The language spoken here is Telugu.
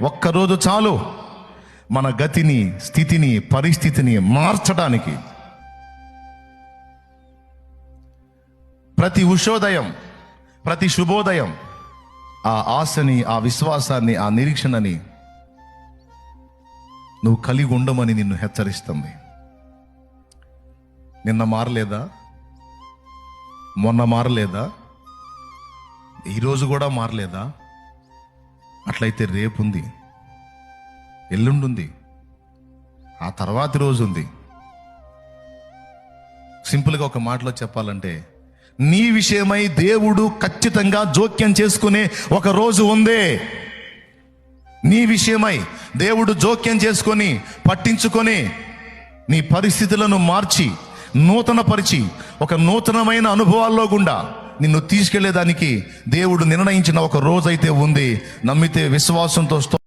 ఒక్కరోజు చాలు మన గతిని, స్థితిని, పరిస్థితిని మార్చడానికి. ప్రతి ఉషోదయం, ప్రతి శుభోదయం ఆ ఆశని, ఆ విశ్వాసాన్ని, ఆ నిరీక్షణని నువ్వు కలిగి ఉండమని నిన్ను హెచ్చరిస్తుంది. నిన్న మారలేదా? మొన్న మారలేదా? ఈరోజు కూడా మారలేదా? అట్లయితే రేపు ఉంది, ఎల్లుండి ఉంది, ఆ తర్వాతి రోజు ఉంది. సింపుల్గా ఒక మాటలో చెప్పాలంటే, నీ విషయమై దేవుడు ఖచ్చితంగా జోక్యం చేసుకునే ఒక రోజు ఉందే. నీ విషయమై దేవుడు జోక్యం చేసుకొని, పట్టించుకొని, నీ పరిస్థితులను మార్చి, నూతనపరిచి, ఒక నూతనమైన అనుభవాల్లో గుండా నిన్ను తీసుకెళ్లేదానికి దేవుడు నిర్ణయించిన ఒక రోజైతే ఉంది. నమ్మితే విశ్వాసంతో